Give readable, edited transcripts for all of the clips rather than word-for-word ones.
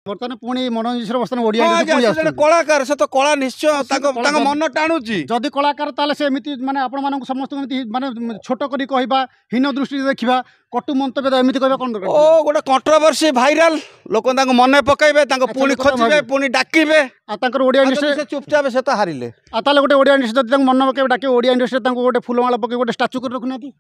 बर्तमान पुणी मनोज मिश्र बर्तमान ओडिया हाँ इंडस्ट्री आज्ञा, से जଣେ कलाकार से तो कला निश्चय कलाकार। मन टाणुची जदि कलाकार ताले से एमिति माने आपण मानक समस्त एमिति माने छोट करी कहबा हीन दृष्टि देखिबा कटु मंतव्य एमिति कहबा कोन दरकार ओ गोटे कंट्रोवर्सी भाइराल लोक मन पकईबे पुणी लोक खोजे भाबी। पुणी डाकिबे आ तांकर ओडिया इंडस्ट्री से चुपचाप से तो हारिले आ ताले गोटे ओडिया इंडस्ट्री जदि मन पके डाके ओडिया इंडस्ट्री तांको गोटे फूलमाला पके गोटे स्टैच्यू कर रखनाती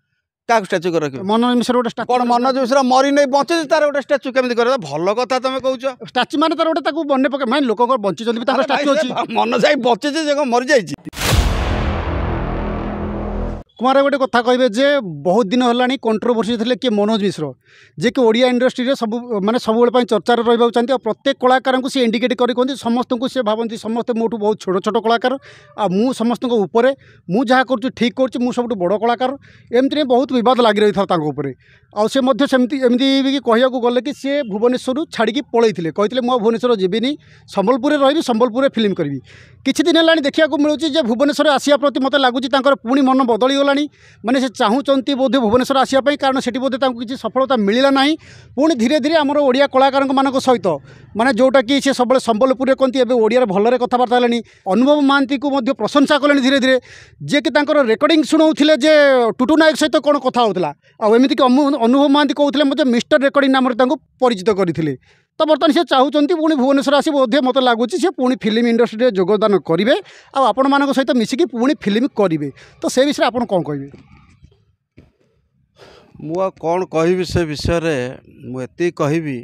क्या स्टाच्यू कर रखियो मनोज मिश्र गोटे स्टैच्यू कौन मनोज मिश्र मरी नहीं बचे तार गोटे स्टाच्यू केମିତି करे भल कथा तुम कहूछ स्टैच्यू माने तार गोटे ताको बन्ने पके माने लोक बंची जदि तांकर स्टैच्यू अछि मन जाई बचे जे मरी जाई कुमार गोटे कथा कहे जे बहुत दिन है कंट्रोवर्सी थे किए मनोज मिश्र जे कि ओडिया इंडस्ट्री रे सब माने सब चर्चा रहा चाहते प्रत्येक कलाकार को सी इंडिकेट कर कहते समस्त को सी भावती समस्त मोटू बहुत छोट छोट कलाकार आ मु समस्त उपरे मु जहाँ कर ठीक कर सब बड़ कलाकार एमती बहुत बद लग रही था आमती एमती कहया गले कि सी भुवनेश्वर छाड़ी पलैते कहते मु भुवनेश्वर जीविनी संबलपुर रही संबलपुर फिल्म करी किछि दिन है देखा मिलूँ भुवनेश्वर आसिया प्रति मत लगुच पुणी मन बदली गला माने से चाहूँगी बोधे भुवनेश्वर आसापी कारण से बोधे किसी सफलता मिलला ना पुणी धीरे धीरे आम ओडिया कलाकार मान सहित माने जोटा कि सी सब संबलपुर कहती है ओडिया भलरे कथबार्ता है अनुभव महांती को प्रशंसा कले धीरे धीरे जे कि रेकर्डिंग शुणाऊे जे टुटू नायक सहित कौन कथा होता आमती अनुभव महांती कहते मिस्टर रेकर्डिंग नाम परिचित करते तो बर्तमान से चाहूँगी पुणी भुवनेश्वर आसी बोधे मत लगुच सी पुणी फिल्म इंडस्ट्री में योगदान करेंगे आपण मान सहित मिसिकी पुणी फिल्म करेंगे तो से विषय आप कौन कहे मु कौन कहि से विषय मुझे कहबी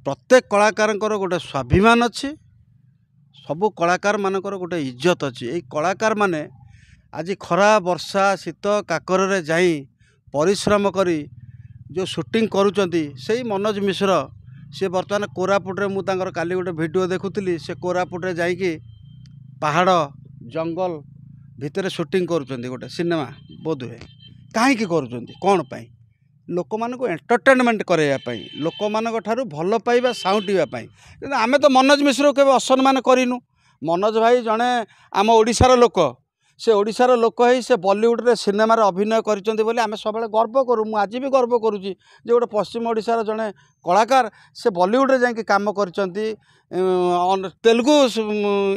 प्रत्येक कलाकार गोटे स्वाभिमान अच्छी सबू कलाकार मानकर गोटे इज्जत अच्छी ये कलाकार माने आज खरा वर्षा शीत काकर जाई परिश्रम करी जो शूटिंग करुचंती से मनोज मिश्र सी बर्तमान कोरापुटे मुझे काली गोटे वीडियो देखुली से कोरापुटे जाइकी पहाड़ जंगल भितर शूटिंग करुचंती गोटे सिनेमा बोध हुए कहीं करुचंती कौन पाई लोक मान एंटरटेनमेंट करने लोक मान भल पाइबा साउंटापी कि आम तो मनोज मिश्र के असम्मान करूँ मनोज भाई जड़े आम ओडिशार लोक से ओडिशार लोक ही से बॉलीवुड रे सिनेमा रे अभिनय करिसेंती बोली आमे सबले गर्व करूँ मु आज भी गर्व करुँची जे गोटे पश्चिम ओडिशार जड़े कलाकार से बॉलीवुड रे जाके काम करिसेंती तेलुगु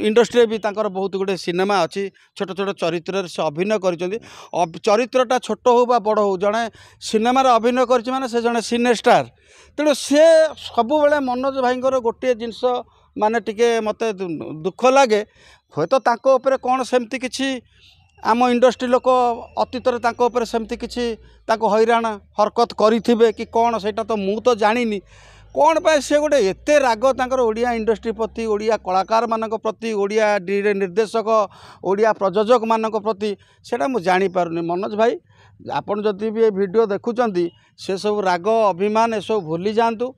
इंडस्ट्री भी तांकर बहुत गुटे सिनेमा अच्छी छोट छोट चरित्र से अभिनय करिसेंती चरित्रटा छोट हो बा बड़ हो जड़े सिनेमा रे अभिनय करिसे माने से जड़े सिने स्टार तेणु से सब बेले मनोज भाईंकर गोटे जिनस माने टिके मते दुख लगे हे तो तांको ऊपर कौन सेमती किछि आम इंडस्ट्री लोक अतीत सेमती किछि तांको हैरान हरकत करिथिबे कि कौन सेटा तो मु तो जानिनी कौन पाए से गोटे एते राग तांकर ओडिया इंडस्ट्री प्रति ओडिया कलाकार मानक प्रति ओडिया निर्देशक ओडिया प्रयोजक मानक प्रति सेटा मु जानि पारुनी मनोज भाई आपन जदि भी वीडियो देखुचंती से सब राग अभिमान ए सब भूली जांतु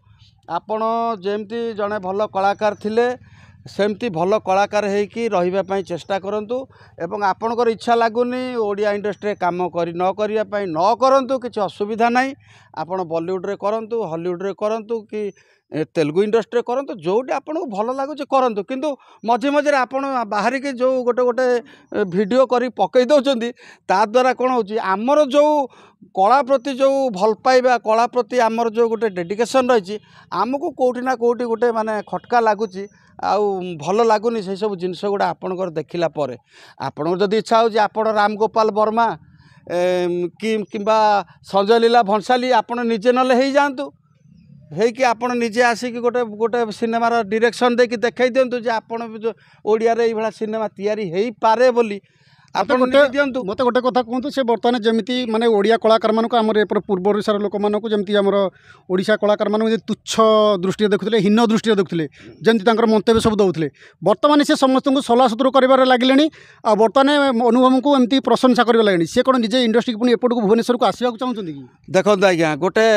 आपण जेमती जड़े भल कलाकार थिले सेमती भल कलाकार होकि रही चेष्टा करूँ एवं आपणकर इच्छा लगुनि ओडिया इंडस्ट्री काम कर न करने न करूँ किसी असुविधा ना आपण बॉलीवुड रे करूँ हॉलीवुड रे करूँ कि तेलुगु इंडस्ट्री करूँ जोटी आपको भल लगुच करूँ किंतु मझे मझे आप बाहर की जो गोटे गोटे वीडियो कर पकई दौरान ता द्वारा कौन हो आमर जो कला प्रति जो भल पाइबा कला प्रति आमर जो गोटे डेडिकेशन रही आमको कौटी ना कौटी गोटे माने खटका लगुच आउ भल लगुनि से सब जिनस गुड़ा आपणकर देखला पर आपन जदि इच्छा हो आपण राम गोपाल वर्मा किंबा संजय लीला भंसाली आपन निजे नले हो जातु हेकि आपन निजे आसिक गोटे गोटे सिनेमार डायरेक्शन देकी देखई दिंतु जे आपन ओडिया रे एभला सिनेमा तैयारी हेई पारे बोली आपन दिंतु मते गोटे कथा कहतु से बर्तमान जमिति माने ओडिया कलाकार मानक आमर एपर पूर्व ओडिशार लोक मानक जमिति आमर ओडिशा कलाकार मानक तुच्छ दृष्टि देखुले हीन दृष्टि देखुले जमिति तांकर मंतव्य सब दउथले बर्तमान से समस्त को सलाह सूत्र करिवार लागलेनी आ बर्तमान अनुभव को एमती प्रशंसा करिवा लागलेनी से कोन निजे इंडस्ट्री को एपट को भुवनेश्वर को आसीबा को चाहुचंदी कि देखो आज्ञा गोटे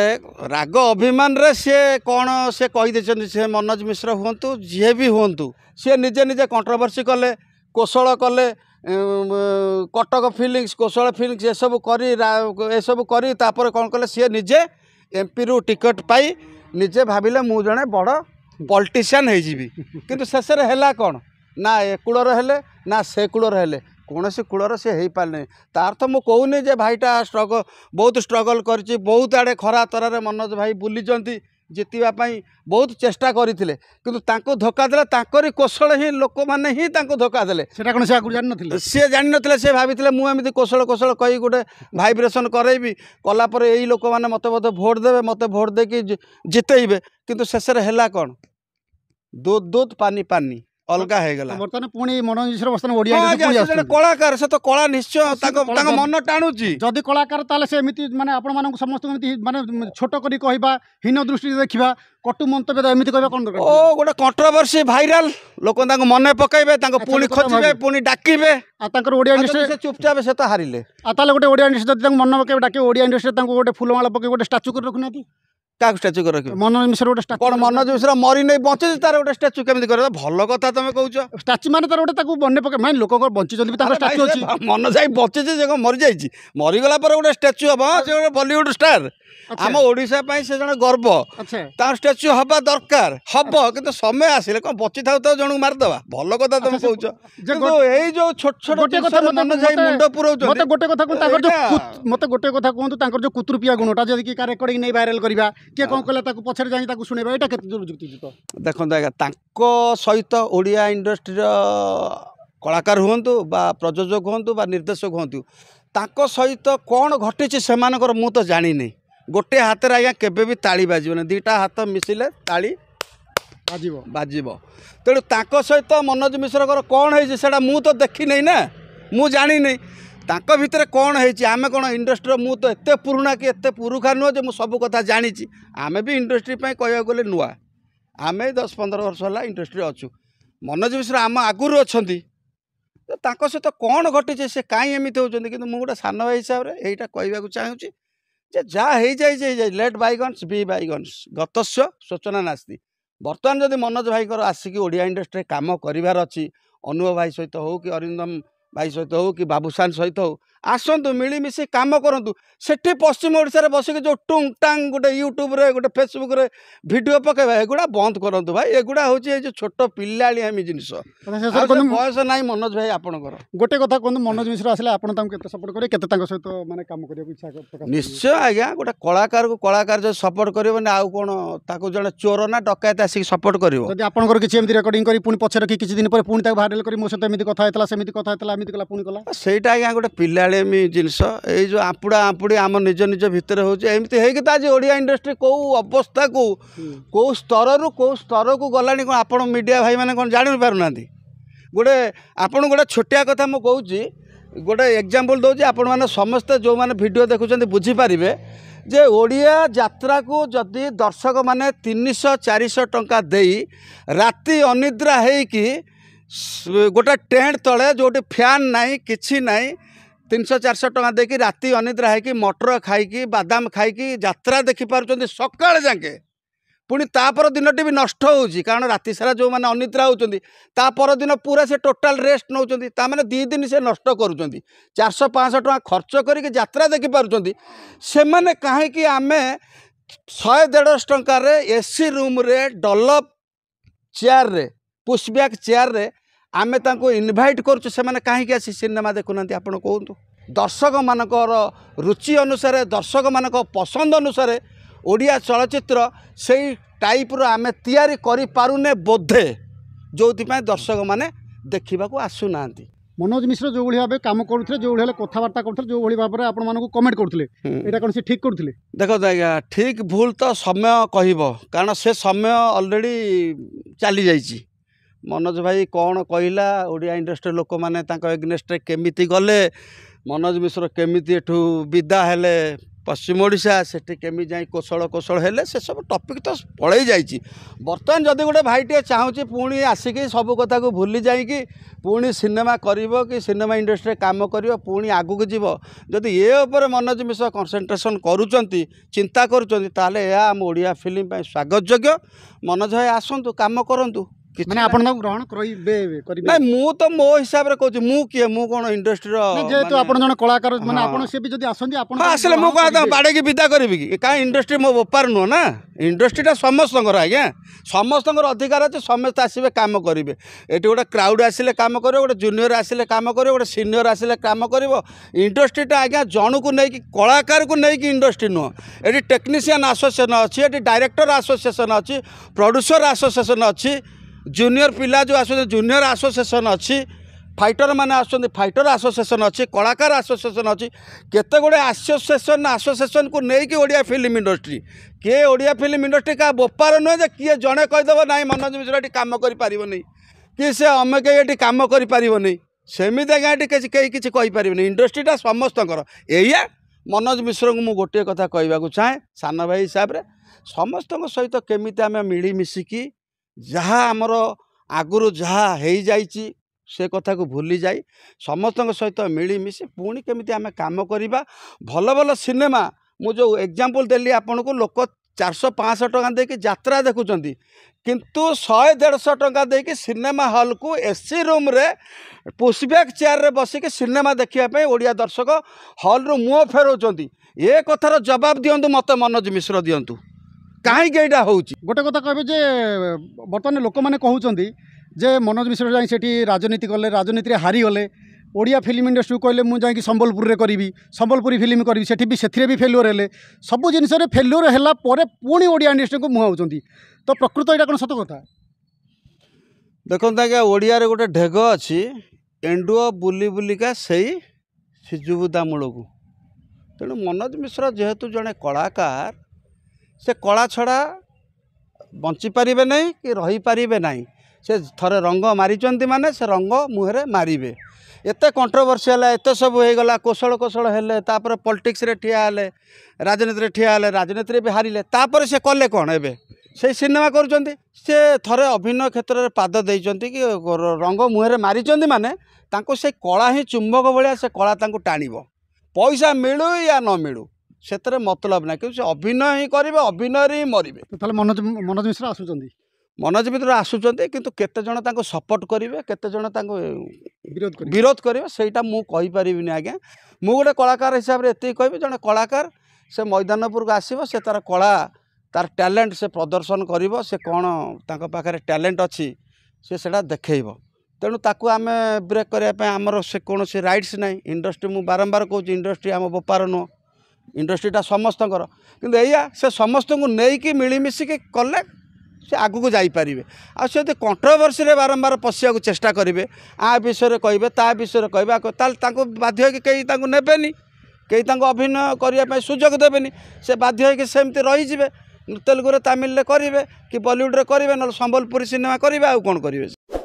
राग अभिमान रे से कौन से कहि देछन से मनोज मिश्र हुंतु जे भी हुंतु से निजे निजे कंट्रोवर्सी कले कौशल कले कटक फिलिंग्स कौशल फिलिंग्स ये सब करी तापर कौन कले सी निजे एमपी रु टिकट पाई निजे भाविले मु जणे बड़ पॉलिटिशियन हो जीवी किंतु शेष है कौन ना ए कूलर हेले ना से कूलर हेले कौन सी कूलर से हो पारे तार तो मुझे कहूनी जे भाईटा बहुत स्ट्रगल कर बहुत आड़े खरा तरार मनोज भाई बुलीचंती जितवा बहुत चेष्टा करते कि धोखा देला ताकरी कौशल ही लोक मैंने ही धोखा देले सी जान ना सी भाई मुझे कौशल कौशल कही गोटे भाइब्रेसन करेबी कलापर यही लोक मैंने मत भोट देवे मत भोट देकी जितेबे किंतु शेष है कौन दूध दूध पानी पानी अलग होगा बर्तमान पुणी मनोज मिश्र बर्तमान ओडिया कलाकार से तो कला निश्चय मन टाणुची जदि कलाकार ताले से एमती माने आपण मानक समस्त माने छोट करी कहबा हीन दृष्टि देखिबा कटु मंतव्य एमती कहबा कोन दरकार ओ गोटे कंट्रोवर्सी भाइराल लोक तांको मने पकाइबे तांको पुणी खोजिबे पुणी डाकिबे आ तांकर ओडिया इंडस्ट्री से चुपचाप से तो हारिले आ ताले गोटे ओडिया इंडस्ट्री जदि तांको मन पकाइबे डाके ओडिया इंडस्ट्री तांको गोटे फूलमाला पकाइ गोटे स्टैच्यू कर रखनाती क्या स्टैच्यू कर रखियो मनोज मिश्र गोटे स्टैच्यू कौन मनोज मिश्र मरी नहीं बचे तार गोटे स्टैच्यू केमती कर भल कथा तुम कहूच स्टैच्यू माने तार गोटे ताकू बन्ने पकाइ माने लोक बंची जदि तांको स्टैच्यू अछि मनोज भाई बचे जे मरी जाइछि मरीगला पर गोटे स्टैच्यू हम से गोटे बॉलीवुड स्टार आम ओडिशा से जन गर्व तार स्टैच्यू हवा दरकार हम कि समय आसिले कौन बची था जन मारिदेवा भल कथा तुम कहूच यही जो छोट छोट मनोज भाई मुंड पुराउछ मते गोटे कथा मते गोटे कथा कहतु तांकर जो कुतुरपिया गुणटा जदि कि रेकर्डिंग नहीं वायरल करबा के कौन कहले ताकू पछरे जाई ताकू सुनेबा एटा केते दूर जुक्तियुक्त देखो आज्ञा तांको सहित ओडिया इंडस्ट्री कलाकार हुंतु बा प्रयोजक हुंतु बा निर्देशक हुंतु तांको सहित कौन घटी से मु तो जानी नहीं गोटे हाथ आज्ञा केबे भी ताली बाजन दीटा हाथ मिसिले ताली बाजिबो तेणु तांको सहित मनोज मिश्र कौन है मु तो देखी नहीं ना मु जानी नहीं तांको भितर कौन है आमे कौन इंडस्ट्री मु तो एते पुराना कि एते पुरुखा नुह जो सब कथा जानी आमे भी इंडस्ट्री कह गले नुआ आमे 10-15 वर्ष है इंडस्ट्री अच्छु मनोज मिश्र आम आगुरी अच्छा तांको सहित कौन घटी से कहीं एमती होती कि मुझे गोटे सान भाई हिसाब से यहीटा कहवाक चाहूँगी जे जहाँ हो जाए लेट बाइगन्स बी बाइगन्स गतस्य सूचना नास्ति बर्तमान जदि मनोज भाई आसिक ओडिया इंडस्ट्री काम करार अच्छी अनुभव भाई सहित हो कि अरिंदम भाई सहित हो कि बाबूसान सहित हो आसतु मिलमिशि कम करूँ सेठी पश्चिम ओडिशा बसिक जो टुंग टांग गोटे यूट्यूब रे गोटे फेसबुक रे वीडियो पकेबा एगुड़ा बंद करूँ भाई एगुड़ा हूँ जो छोट पिलामी जिनस बयस ना मनोज भाई आपणकर गोटे कथा कहूँ मनोज मिश्र आसले आप सपोर्ट करेंगे केते सहित माने काम करने इच्छा निश्चय आज्ञा गोटे कलाकार को कलाकार जो सपोर्ट कर आउ कौन ताको जड़े चोर ना डकायत आसिक सपोर्ट कर आपंकर किसी एमती रेकर्डिंग कर पुणी पछे रखी किसी दिन पर पुणी भाइराल कर मो सहित एमती कथा होता सेमती कथा होता एमती कला पुणी कला ସେଇଟା ଆଜ୍ଞା ଗୋଟେ ପିଲାଳିଆମୀ ଜିନିଷ ଏଇ ଯେଉଁ ଆମ୍ପୁଡ଼ା ଆମ୍ପୁଡ଼ି ଆମ ନିଜ ନିଜ ଭିତରେ ହେଉଛି ଏମିତି ହେଇକି ତ ଆଜି ଓଡ଼ିଆ ଇଣ୍ଡଷ୍ଟ୍ରି କେଉଁ ଅବସ୍ଥାକୁ କେଉଁ ସ୍ତରକୁ ଗଲାଣି କ'ଣ ଆପଣ ମିଡ଼ିଆ ଭାଇମାନେ କ'ଣ ଜାଣିପାରୁନାହାନ୍ତି ଗୋଟେ ଆପଣ ଗୋଟେ ଛୋଟିଆ କଥା ମୁଁ କହୁଛି ଗୋଟେ ଏକ୍ଜାମ୍ପଲ୍ ଦେଉଛି ଆପଣମାନେ ସମସ୍ତେ ଯେଉଁମାନେ ଭିଡ଼ିଓ ଦେଖୁଛନ୍ତି ବୁଝିପାରିବେ ଯେ ଓଡ଼ିଆ ଯାତ୍ରାକୁ ଯଦି ଦର୍ଶକମାନେ 300-400 ଟଙ୍କା ଦେଇ ରାତି ଅନିଦ୍ରା ହେଇକି गोटे टेंट तले जो फैन नाई किछि नाई 300-400 टका देकी राति अनिद्रा है मटर खाई बादाम खाई यात्रा देखी पार्टी सका जाके पुणी तापर दिनटी भी नष्ट होउची कारण राति सारा जो मैंने अनिद्रा होउचंदी तापर दिन पूरा से टोटाल रेस्ट नौचंदी ता माने 2 दिन से नष्ट करूचंदी 400-500 टका खर्च करके यात्रा देखी पारुचंदी से माने काहे कि आमे 100-150 टका रे एसी रूम रे डलप चेयर रे पुशबैक चेयर रे आमे तांको इनवाइट करूँ से मैंने कहीं आसी सिनेमा देखुना आपण कहतु दर्शक मानकर रुचि अनुसार दर्शक मानक पसंद अनुसार ओडिया चलचित्र से टाइप्र आमे तैयारी करि पारुने बोधे जो दर्शक माने देखा आसुना मनोज मिश्र जो भाव कम करुले जो भाई कथबार्ता करुले जो भाव में आपण कमेंट करुले यहाँ कौन से ठीक करुले देखो आज्ञा ठीक भूल तो समय कह कारण से समय ऑलरेडी चली जाइए मनोज भाई कौन कहला ओडिया इंडस्ट्री लोक मैंने एग्नेस्ट केमिति गले मनोज मिश्र केमिति एठू विदा हेले पश्चिम ओडिशा सेठी केमी जाई कौशल कौशल हेले से सब टॉपिक तो पड़े जाइए बर्तमान जदि गोटे भाईटे चाहूँगी पुणी आसिक सब कथा को भूली जाइए पुणी सिनेमा करिवो कि सिनेमा इंडस्ट्री काम करिवो पुणी आगु जीव जदि ये उपर मनोज मिश्र कंसंट्रेशन करुचंती चिंता करुचंती ताले या आम ओडिया फिल्म स्वागत योग्य मनोज भाई आसतु काम करंतु ମାନେ ଆପଣ ତାକୁ ଗ୍ରହଣ କରିବେ କରିବେ ନାଇଁ ମୁଁ ତ ମୋ ହିସାବରେ କହୁଛି ମୁଁ କିଏ ମୁଁ କ'ଣ ଇଣ୍ଡଷ୍ଟ୍ରିର ଯେହେତୁ ଆପଣ ଜଣେ କଳାକାର ମାନେ ଆପଣ ସେ ବି ଯଦି ଆସନ୍ତି ଆପଣ ଆସିଲେ ମୁଁ କ'ଣ ତାଙ୍କୁ ବାଡ଼େଇକି ବିଦା କରିବି କି କାହିଁ ଇଣ୍ଡଷ୍ଟ୍ରି ମୋ ବେପାର ନୁହଁ ନା ଇଣ୍ଡଷ୍ଟ୍ରିଟା ସମସ୍ତଙ୍କର ଆଜ୍ଞା ସମସ୍ତଙ୍କର ଅଧିକାର ଅଛି ସମସ୍ତେ ଆସିବେ କାମ କରିବେ ଏଠି ଗୋଟେ କ୍ରାଉଡ଼ ଆସିଲେ କାମ କରିବ ଗୋଟେ ଜୁନିୟର ଆସିଲେ କାମ କରିବ ଗୋଟେ ସିନିୟର ଆସିଲେ କାମ କରିବ ଇଣ୍ଡଷ୍ଟ୍ରିଟା ଆଜ୍ଞା ଜଣକୁ ନେଇକି କଳାକାରକୁ ନେଇକି ଇଣ୍ଡଷ୍ଟ୍ରି ନୁହଁ ଏଠି ଟେକ୍ନିସିଆନ୍ ଆସୋସିଏସନ୍ ଅଛି ଏଠି ଡାଇରେକ୍ଟର ଆସୋସିଏସନ୍ ଅଛି ପ୍ରଡ୍ୟୁସର ଆସୋସିଏସନ୍ ଅଛି ଜୁନିୟର ପିଲା ଯେଉଁ ଆସୁଛନ୍ତି ଜୁନିୟର ଆସୋସିଏସନ୍ ଅଛି फाइटर मैंने आसुँच फाइटर आसोसिएसन अच्छी कलाकार आसोसिएसन अच्छी केते गुड़े आसोसिएसन को लेकिन ओडिया फिल्म इंडस्ट्री किए ओडिया फिल्म इंडस्ट्री का बेपार नुहे किए जड़े कहीदेव ना मनोज मिश्र ये कम कर कि से अमे कहीं कम कर सेमती आज्ञा कहीं किसी कहीपर इंडस्ट्रीटा समस्त या मनोज मिश्र को मुझे गोटे कथा कहवाक चाहे सान भाई हिसाब से समस्त सहित केमी आम मिलमिशिकी जहाँ आमर आगुरी जहाँ हो जाइए से कथा को भूली जाई समस्त सहित मिलमिशि पुणी केमी आम कम करवा भल भल सिनेमा मु जो एग्जांपल देली आपन को लोक 400-500 टका देके यात्रा देखुं किंतु 100-150 टका देके सिनेमा हॉल को एसी रूम रे पुशबैक चेयर रे बसिक सिनेमा देखिया ओडिया दर्शक हॉल रू मुँह फेराउं ये कथार जवाब दिंतु मत मनोज मिश्र दिंतु कहीं यहाँ हो गोटे कथा कहे जे बर्तमान लोक मैंने कहते जे मनोज मिश्र जाई सेठी राजनीति कले राजनीति हारी गले ओडिया फिल्म इंडस्ट्री कहले मुझे जाकि संबलपुर रे करी संबलपुरी फिल्म करी सेठी भी से भी फेल्युअर हेले सब जिनस फेल्युअर है पुणी ओडिया इंडस्ट्री को मुहाउंट तो प्रकृत यहाँ कौन सत कथा देखो आज्ञा ओडिया गोटे ढेग अच्छी एंडुओ बुली बुलिका से सिजुबुदा मूल को तेणु मनोज मिश्र जेहेतु जड़े कलाकार से कला छड़ा बंचीपारे नहीं कि रहीपारे नहीं से थरे रंग मारिचंती माने से रंग मुहरे मारिबे एत कंट्रोवर्सील एत सब हो गला कौशल कौशल हेले तापर पॉलिटिक्स रे ठिया हेले राजनीति रे ठिया हेले राजनीति रे भी हारिले तापर से कले कौन एबे से सिनेमा करुचंती से थरे अभिनय क्षेत्र रे पाद देइचंती कि रंग मुहरे मारिचंती माने तांको से कला ही चुंबक भलिया से कला तांको टाणिबो पैसा मिलू या न मिलू से मतलब ना कि अभिनय ही करेंगे अभिनय ही मरबे मनोज मिश्र आसुचंदी मनोज मिश्र आसुचंती किंतु केते जण तांको सपोर्ट करेंगे केते जण तांको विरोध करेंगे सेटा मु कहि परिबिनी आज्ञा मु गोटे कलाकार हिसाब रे एते कहबे जण कलाकार से मैदानपुर को आसीबो से तार कला तार टैलेंट से प्रदर्शन करिवो से कोन तांको पाखरे टैलेंट अच्छी से सेटा देखैबो तेणु ताकू आम ब्रेक करने आमर से कौन से राइट्स ना इंडस्ट्री मु बारंबार कहूँ इंडस्ट्री आम बेपार नुह इंडस्ट्रीटा समस्त किंतु या से समस्त को लेकिन मिलमिशिकी कले से आगू को जापारे आदि कंट्रोवर्सी रे बारंबार पशिया चेष्टा करेंगे आ विषय कहे ता विषय कह बाध्य कहीं नेबेनी कहीं अभिनय करने सुजोग देवेनि से बाध्य सेमती रहीजे तेलुगु तमिल करेंगे कि बॉलीवुड रे करेंगे ना संबलपुरी सिनेमा करेंगे आउ कौन करेंगे।